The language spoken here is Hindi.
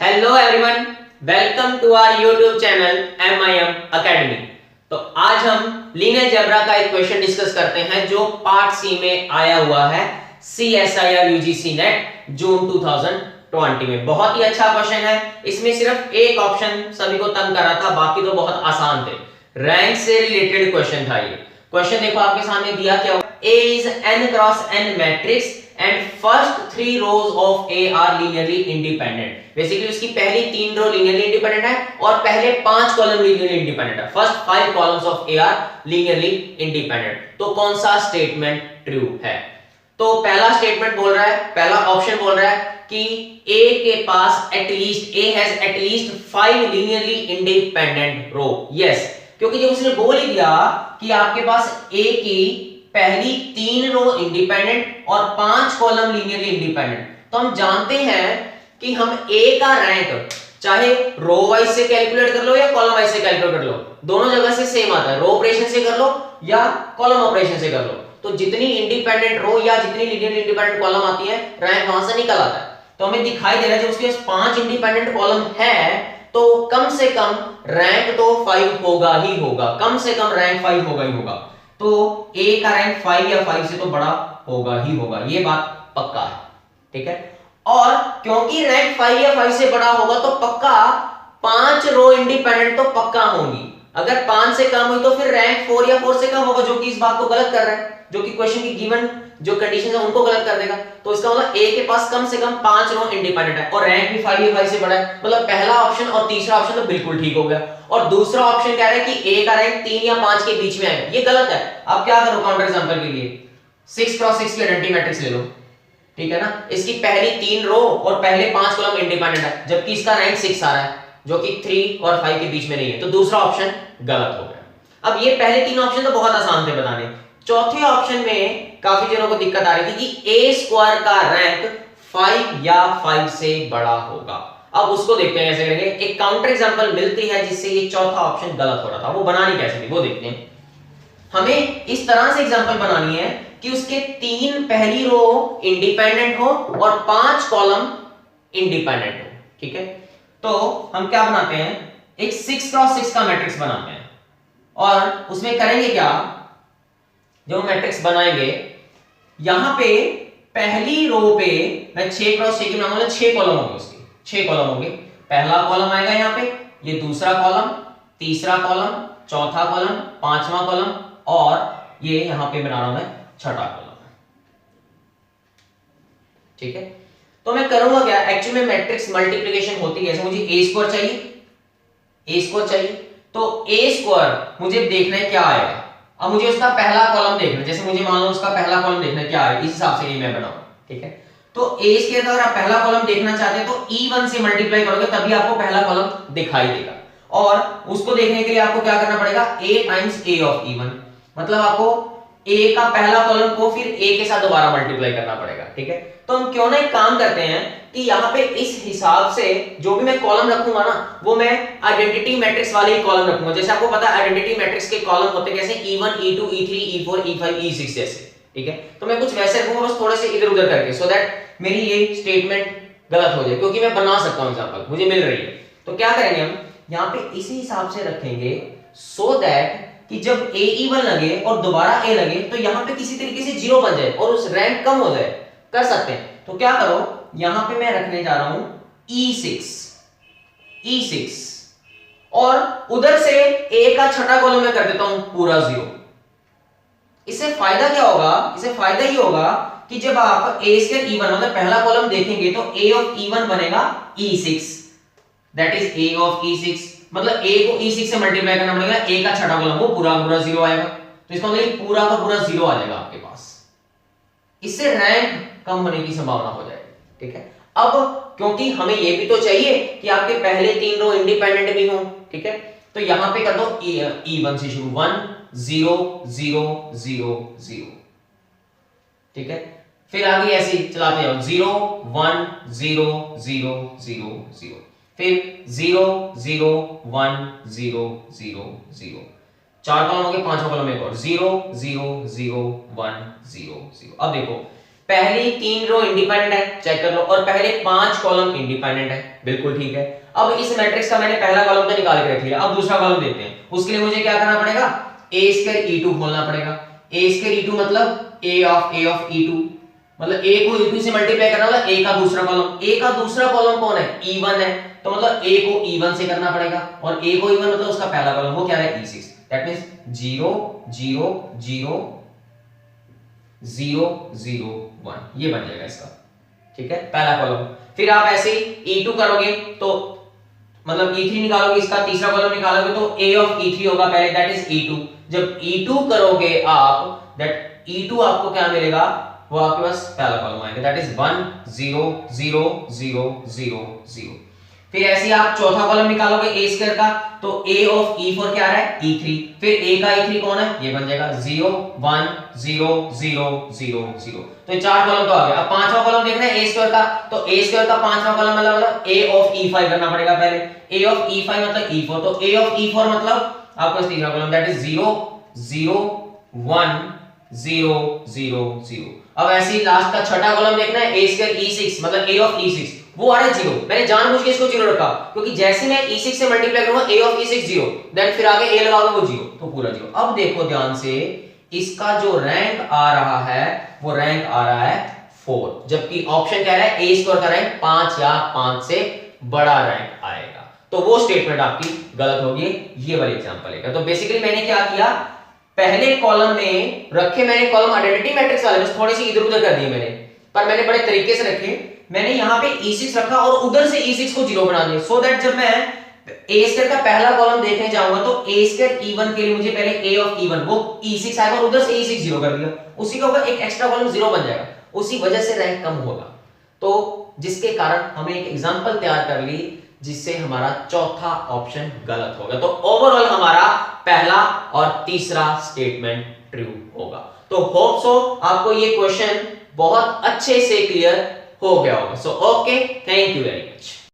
Hello everyone, welcome to our YouTube channel MIM academy. तो आज हम लीनियर अलजेब्रा का एक क्वेश्चन डिस्कस करते हैं जो पार्ट सी में आया हुआ है CSIR UGC नेट जून 2020 में। बहुत ही अच्छा क्वेश्चन है। इसमें सिर्फ एक ऑप्शन सभी को तंग कर रहा था, बाकी तो बहुत आसान थे। रैंक से रिलेटेड क्वेश्चन था ये। क्वेश्चन देखो आपके सामने दिया क्या, A is n cross n matrix and first three rows of A are linearly independent। Basically उसकी पहली तीन रो लीनियरली इंडिपेंडेंट है और पहले 5 कॉलम लीनियरली इंडिपेंडेंट है। First 5 columns of A are linearly independent. तो कौन सा स्टेटमेंट ट्रू है? तो पहला स्टेटमेंट बोल रहा है, पहला ऑप्शन बोल रहा है कि A के पास at least A has at least 5 linearly independent row. Yes, क्योंकि जब उसने बोल ही दिया कि आपके पास A की पहली 3 रो इंडिपेंडेंट और 5 कॉलम लीनियरली इंडिपेंडेंट, तो हम जानते हैं कि हम A का रैंक चाहे रो वाइज से कैलकुलेट कर लो या कॉलम वाइज से कैलकुलेट कर लो, दोनों जगह से सेम आता है। रो ऑपरेशन से कर लो या कॉलम ऑपरेशन से कर लो, तो जितनी इंडिपेंडेंट रो या जितनी लीनियरली इंडिपेंडेंट कॉलम आती है, रैंक वहां से निकल आता है। तो हमें दिखाई दे रहा है जब उसके पास 5 इंडिपेंडेंट कॉलम है तो कम से कम रैंक तो 5 होगा ही होगा, कम से कम रैंक 5 होगा ही होगा। तो A का रैंक 5 या 5 से तो बड़ा होगा ही होगा, ये बात पक्का है। ठीक है, और क्योंकि रैंक 5 या 5 से बड़ा होगा तो पक्का 5 रो इंडिपेंडेंट तो पक्का होंगी। अगर 5 से कम हुई तो फिर रैंक 4 या 4 से कम होगा, जो कि इस बात को गलत कर रहा है, जो कि क्वेश्चन की गिवन जो कंडीशन है उनको गलत कर देगा। तो इसका मतलब A के पास कम से कम 5 रो इंडिपेंडेंट है और रैंक भी 5 या 5 से बड़ा है। मतलब पहला ऑप्शन और तीसरा ऑप्शन तो बिल्कुल ठीक हो गया। और दूसरा ऑप्शन कह रहा है कि A का रैंक 3 या 5 के बीच में है, ये गलत है। अब क्या करो काउंटर एग्जांपल के लिए 6 क्रॉस 6 की आइडेंटिटी मैट्रिक्स ले लो, ठीक है ना। इसकी पहली 3 रो और पहले 5 कॉलम इंडिपेंडेंट है, जबकि इसका रैंक 6 आ रहा है जो कि 3 और 5 के बीच में नहीं है, तो दूसरा ऑप्शन गलत हो गया। अब ये पहले 3 ऑप्शन तो बहुत आसान थे बताने। चौथे ऑप्शन में काफी जनों को दिक्कत आ रही थी कि A स्क्वायर का रैंक 5 या 5 से बड़ा होगा। अब उसको देखते हैं कैसे करेंगे। एक काउंटर एग्जांपल मिलती है जिससे ये चौथा ऑप्शन गलत हो रहा था, वो बनानी कैसे थी वो देखते हैं। हमें इस तरह से एग्जांपल बनानी है कि उसके 3 पहली रो इंडिपेंडेंट हो और 5 कॉलम इंडिपेंडेंट हो। ठीक है, तो हम क्या बनाते हैं, एक 6 क्रॉस 6 का मैट्रिक्स बनाते हैं और उसमें करेंगे क्या, जो मैट्रिक्स बनाएंगे यहां पे पहली रो पे मैं 6 क्रॉस 6 की बनाऊंगा, 6 कॉलम होंगे, उसके 6 कॉलम होंगे। पहला कॉलम आएगा यहां पे, ये दूसरा कॉलम, तीसरा कॉलम, चौथा कॉलम, पांचवा कॉलम और ये यहां पे बना रहा हूं मैं छठा कॉलम। ठीक है, तो मैं करूंगा क्या, एक्चुअली में मैट्रिक्स मल्टीप्लिकेशन होती है, मुझे A स्क्वायर चाहिए, A स्क्वायर चाहिए, तो A स्क्वायर मुझे देखना है क्या आएगा। अब मुझे उसका पहला कॉलम देखना है, जैसे मुझे मान लो उसका पहला कॉलम देखना है क्या है, इस हिसाब से ये मैं बनाऊं। ठीक है, तो A स्क्वायर का अगर आप पहला कॉलम देखना चाहते हैं तो E1 से मल्टीप्लाई करोगे तभी आपको पहला कॉलम दिखाई देगा। और उसको देखने के लिए आपको क्या करना पड़ेगा, A times A of E1, मतलब आपको A का पहला कॉलम को फिर A के साथ दोबारा मल्टीप्लाई करना पड़ेगा। ठीक है, तो हम क्यों ना एक काम करते हैं कि यहाँ पे इस हिसाब से जो भी मैं कॉलम रखूंगा ना, वो मैं आइडेंटिटी मैट्रिक्स वाले ही कॉलम रखूंगा। जैसे आपको पता है आइडेंटिटी मैट्रिक्स के कॉलम होते हैं कैसे, E1 E2 E3 E4 E5 E6 जैसे। ठीक है, तो मैं कुछ वैसे रखूंगा बस थोड़े से इधर उधर करके, सो दैट मेरी ये स्टेटमेंट गलत हो जाए, क्योंकि मैं बना सकता हूं एग्जांपल मुझे मिल रही है। तो क्या करेंगे हम यहाँ पे इसी हिसाब से रखेंगे सो दैट कि जब A E1 लगे और दोबारा A लगे तो यहाँ पे किसी तरीके से 0 बन जाए और उस रैंक कम हो जाए। कर सकते हैं, तो क्या करो, यहां पे मैं रखने जा रहा हूं E6 और उधर से A का छठा कॉलम मैं कर देता हूं पूरा 0। इससे फायदा क्या होगा, इससे फायदा ये होगा कि जब आप A स्क्वायर E1 मतलब पहला कॉलम देखेंगे तो A ऑफ E1 बनेगा E6, that is A of E6, मतलब A को E6 से मल्टीप्लाई करना पड़ेगा, A का छठा कॉलम वो पूरा पूरा 0 आएगा, तो इसका मतलब पूरा का पूरा 0 आ जाएगा आपके पास। इससे रैंक कम होने की संभावना हो जाएगी। ठीक है, अब क्योंकि हमें ये भी तो चाहिए कि आपके पहले 3 रो इंडिपेंडेंट भी हों। ठीक है, तो यहां पे कर दो E1 से शुरू 1 0 0 0 0। ठीक है, फिर आगे ऐसे चलाते जाओ 0 1 0 0 0 0, फिर 0 0 1 0 0 0, 4 कॉलम हो गए, 5वां कॉलम एक और 0 0 0 1 0 0। अब देखो पहली 3 रो इंडिपेंडेंट है, चेक कर लो, और पहले 5 कॉलम इंडिपेंडेंट है, बिल्कुल ठीक है। अब इस मैट्रिक्स का मैंने पहला कॉलम तो निकाल के रख लिया, अब दूसरा कॉलम देखते हैं। उसके लिए मुझे क्या करना पड़ेगा, a स्क्वायर e2 खोलना पड़ेगा। a स्क्वायर e2 मतलब a ऑफ e2, मतलब a को e2 से मल्टीप्लाई करना होगा, a का दूसरा कॉलम, a का दूसरा कॉलम कौन है, e1 है, तो मतलब a को e1 से करना पड़ेगा, और a को e1 मतलब उसका पहला कॉलम, वो क्या है e6, दैट मींस 0 0 0 0 0 1, ये बन जाएगा इसका, ठीक है, पहला कॉलम। फिर आप ऐसे ही e2 करोगे तो मतलब e3 निकालोगे, इसका तीसरा कॉलम निकालोगे तो a ऑफ e3 होगा पहले, दैट इज e2। जब e2 करोगे आप, दैट e2 आपको क्या मिलेगा, वो आपके पास पहला कॉलम आएगा, दैट इज 1 0 0 0 0 0। फिर ऐसे ही आप चौथा कॉलम निकालोगे a स्क्वायर का, तो a ऑफ e4 क्या है e3, फिर a का e3 कौन है, ये बन जाएगा 0 1 0 0 0 0। तो ये 4 कॉलम तो आ गया। अब पांचवा कॉलम देखना है a स्क्वायर का, तो a स्क्वायर का पांचवा कॉलम मतलब a ऑफ e5 करना पड़ेगा पहले, a ऑफ e5 मतलब e4, तो a ऑफ e4 मतलब आपका तीसरा कॉलम, दैट इज 0 0 1 0 0 0। अब ऐसे ही लास्ट का छठा कॉलम देखना है a स्क्वायर e6 मतलब a ऑफ e6, वो आ रहा है 0, मैंने जानबूझ के इसको 0 रखा क्योंकि जैसे मैं e6 से मल्टीप्लाई करूंगा a ऑफ e6 0, देन फिर आगे a लगाओगे वो 0, तो पूरा 0। अब देखो ध्यान से, इसका जो रैंक आ रहा है वो रैंक आ रहा है 4, जबकि ऑप्शन कह रहा है a स्क्वायर का रैंक 5 या 5 से बड़ा रैंक आएगा, तो वो स्टेटमेंट आपकी गलत होगी। ये वाली एग्जांपल है। तो बेसिकली मैंने क्या किया, पहले कॉलम में रखे मैंने कॉलम आइडेंटिटी मैट्रिक्स वाले, बस थोड़ी सी इधर उधर कर दिए मैंने, पर मैंने बड़े तरीके से रखे। मैंने यहाँ पे e6 रखा और उधर से e6 को 0 बना दिया, सो दैट जब मैं a स्क्वायर का पहला कॉलम देखने जाऊंगा तो a स्क्वायर e1 के लिए मुझे पहले a ऑफ e1 वो e6 आएगा, और उधर से e6 0 कर दिया, उसी का ऊपर एक एक्स्ट्रा कॉलम 0 बन जाएगा, उसी वजह से रैंक कम होगा। तो जिसके कारण हमने एक एग्जांपल तैयार कर ली जिससे हमारा चौथा ऑप्शन गलत होगा। तो ओवरऑल हमारा पहला और तीसरा स्टेटमेंट ट्रू होगा। तो होप सो आपको ये क्वेश्चन बहुत अच्छे से क्लियर हो गया होगा। So okay, thank you very much.